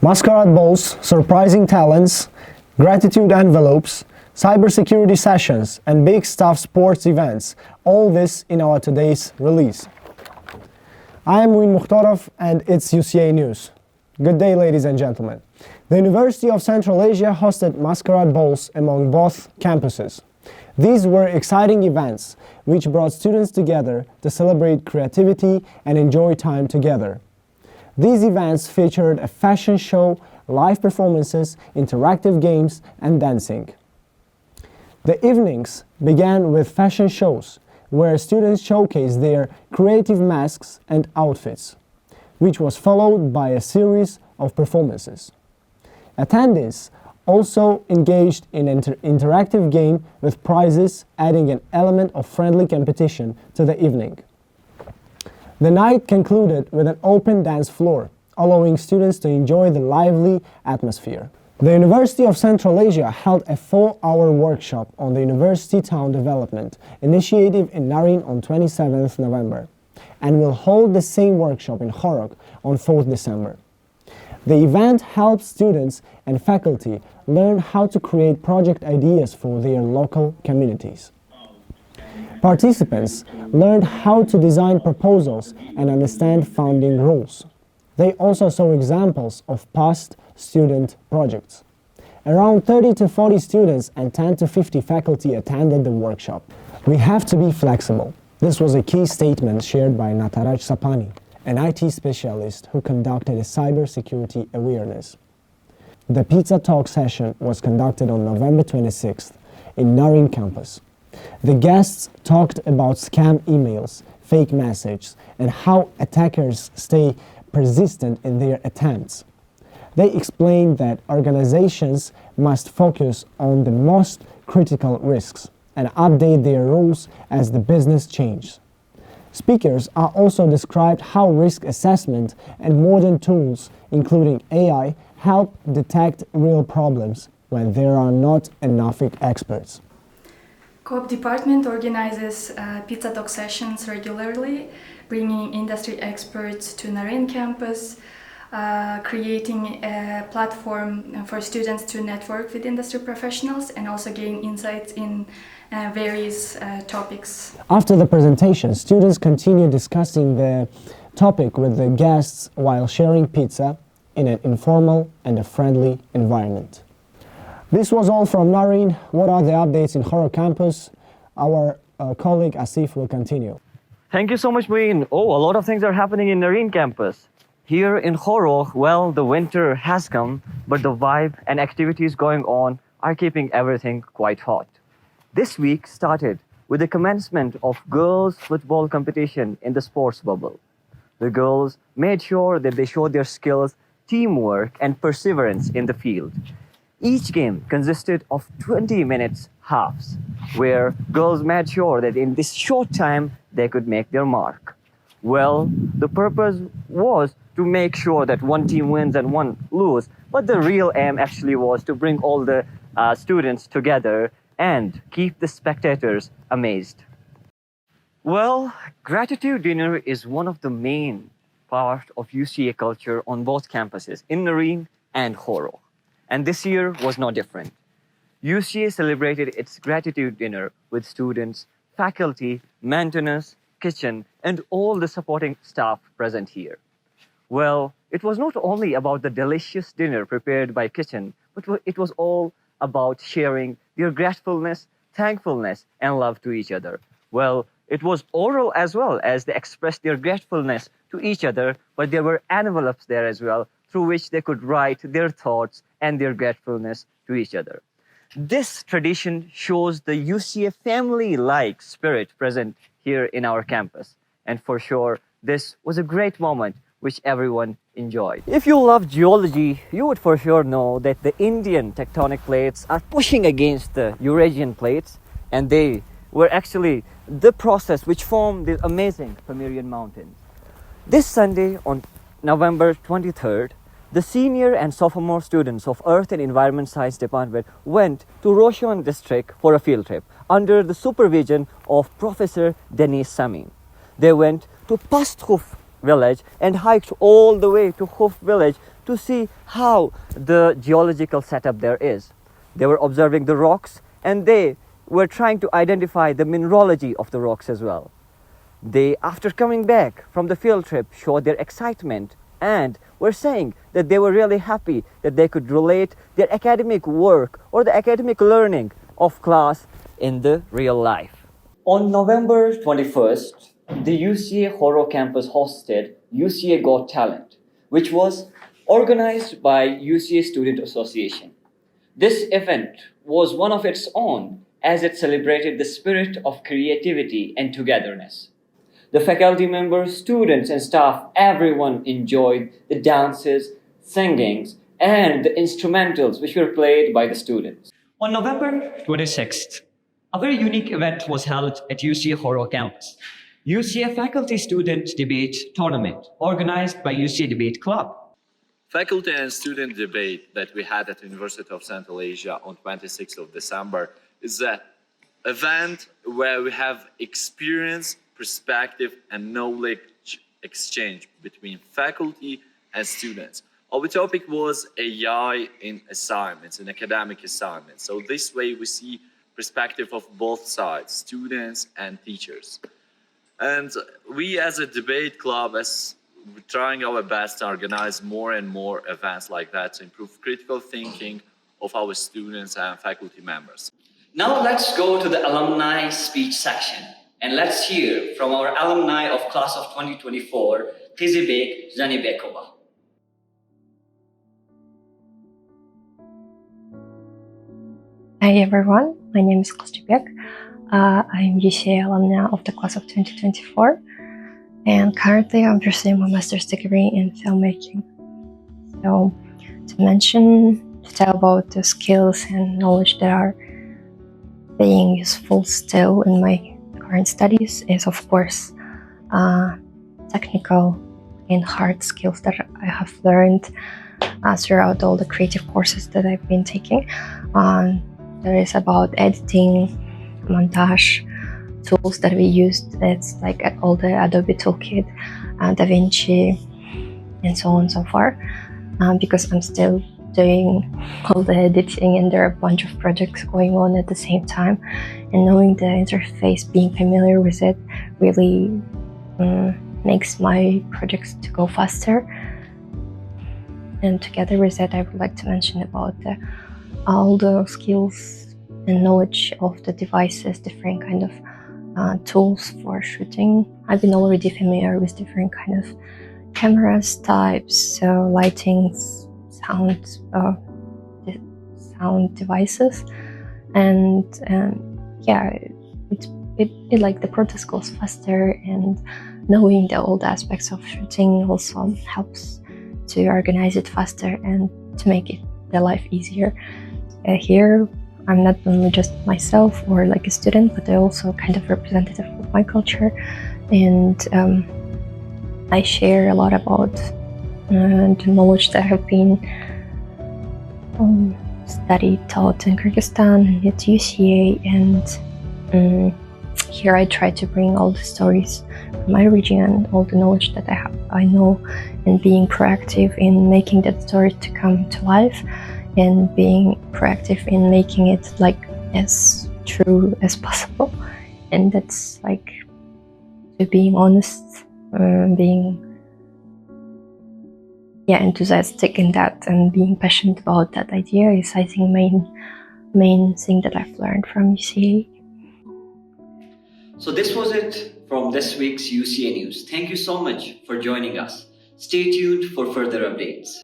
Masquerade balls, surprising talents, gratitude envelopes, cybersecurity sessions, and big stuff sports events. All this in our today's release. I am Win Mukhtarov and it's UCA News. Good day, ladies and gentlemen. The University of Central Asia hosted Masquerade balls among both campuses. These were exciting events which brought students together to celebrate creativity and enjoy time together. These events featured a fashion show, live performances, interactive games, and dancing. The evenings began with fashion shows, where students showcased their creative masks and outfits, which was followed by a series of performances. Attendees also engaged in an interactive game with prizes, adding an element of friendly competition to the evening. The night concluded with an open dance floor, allowing students to enjoy the lively atmosphere. The University of Central Asia held a 4-hour workshop on the University Town Development Initiative in Naryn on 27th November, and will hold the same workshop in Khorog on 4th December. The event helps students and faculty learn how to create project ideas for their local communities. Participants learned how to design proposals and understand funding rules. They also saw examples of past student projects. Around 30 to 40 students and 10 to 50 faculty attended the workshop. We have to be flexible. This was a key statement shared by Nataraj Sapani, an IT specialist who conducted a cybersecurity awareness. The Pizza Talk session was conducted on November 26th in Naryn campus. The guests talked about scam emails, fake messages, and how attackers stay persistent in their attempts. They explained that organizations must focus on the most critical risks and update their rules as the business changes. Speakers are also described how risk assessment and modern tools, including AI, help detect real problems when there are not enough experts. Co-op department organizes Pizza Talk sessions regularly, bringing industry experts to Naryn campus, creating a platform for students to network with industry professionals and also gain insights in various topics. After the presentation, students continued discussing the topic with the guests while sharing pizza in an informal and a friendly environment. This was all from Naryn. What are the updates in Khorog campus? Our colleague Asif will continue. Thank you so much, Muin. Oh, a lot of things are happening in Naryn campus. Here in Khorog, well, the winter has come, but the vibe and activities going on are keeping everything quite hot. This week started with the commencement of girls' football competition in the sports bubble. The girls made sure that they showed their skills, teamwork, and perseverance in the field. Each game consisted of 20 minutes halves, where girls made sure that in this short time they could make their mark. Well, the purpose was to make sure that one team wins and one loses, but the real aim actually was to bring all the students together and keep the spectators amazed. Well, gratitude dinner is one of the main parts of UCA culture on both campuses, in Naryn and Khorog. And this year was no different. UCA celebrated its gratitude dinner with students, faculty, maintenance, kitchen, and all the supporting staff present here. Well, it was not only about the delicious dinner prepared by kitchen, but it was all about sharing their gratefulness, thankfulness, and love to each other. Well, it was oral as well, as they expressed their gratefulness to each other, but there were envelopes there as well, through which they could write their thoughts and their gratefulness to each other. This tradition shows the UCA family-like spirit present here in our campus. And for sure, this was a great moment which everyone enjoyed. If you love geology, you would for sure know that the Indian tectonic plates are pushing against the Eurasian plates, and they were actually the process which formed the amazing Pamirian Mountains. This Sunday on November 23rd, the senior and sophomore students of Earth and Environment Science Department went to Roshan district for a field trip under the supervision of Professor Denis Samin. They went to Pasthuf village and hiked all the way to Huf village to see how the geological setup there is. They were observing the rocks, and they were trying to identify the mineralogy of the rocks as well. They, after coming back from the field trip, showed their excitement and were saying that they were really happy that they could relate their academic work or the academic learning of class in the real life. On November 21st, the UCA Horo campus hosted UCA Got Talent, which was organized by UCA Student Association. This event was one of its own as it celebrated the spirit of creativity and togetherness. The faculty members, students, and staff, everyone enjoyed the dances, singings, and the instrumentals which were played by the students. On November 26th, a very unique event was held at UCA Horo campus. UCA Faculty Student Debate Tournament, organized by UCA Debate Club. Faculty and student debate that we had at the University of Central Asia on 26th of December is an event where we have experience, perspective, and knowledge exchange between faculty and students. Our topic was AI in assignments, in academic assignments. So this way we see perspective of both sides, students and teachers. And we as a debate club, we're trying our best to organize more and more events like that to improve critical thinking of our students and faculty members. Now let's go to the alumni speech section and let's hear from our alumni of class of 2024, Tizibek Zanibekova. Hi everyone, my name is Kostybek. I'm UCA alumna of the class of 2024, and currently I'm pursuing my master's degree in filmmaking. So, to tell about the skills and knowledge that are being useful still in my current studies is, of course, technical and hard skills that I have learned throughout all the creative courses that I've been taking. There is about editing, montage, tools that we used. It's like all the Adobe Toolkit, DaVinci, and so on and so forth. Because I'm still doing all the editing and there are a bunch of projects going on at the same time. And knowing the interface, being familiar with it, really makes my projects to go faster. And together with that, I would like to mention about all the skills and knowledge of the devices, different kind of tools for shooting. I've been already familiar with different kind of cameras types, lighting, sound devices, and it like the process goes faster, and knowing all the aspects of shooting also helps to organize it faster and to make it the life easier. Here I'm not only just myself or like a student, but I also kind of representative of my culture, and I share a lot about the knowledge that have been studied, taught in Kyrgyzstan at UCA, and here I try to bring all the stories from my region and all the knowledge that I know, and being proactive in making that story to come to life, and being proactive in making it like as true as possible. And that's like to being honest, being enthusiastic in that, and being passionate about that idea is, I think, main thing that I've learned from UCA. So this was it from this week's UCA News. Thank you so much for joining us. Stay tuned for further updates.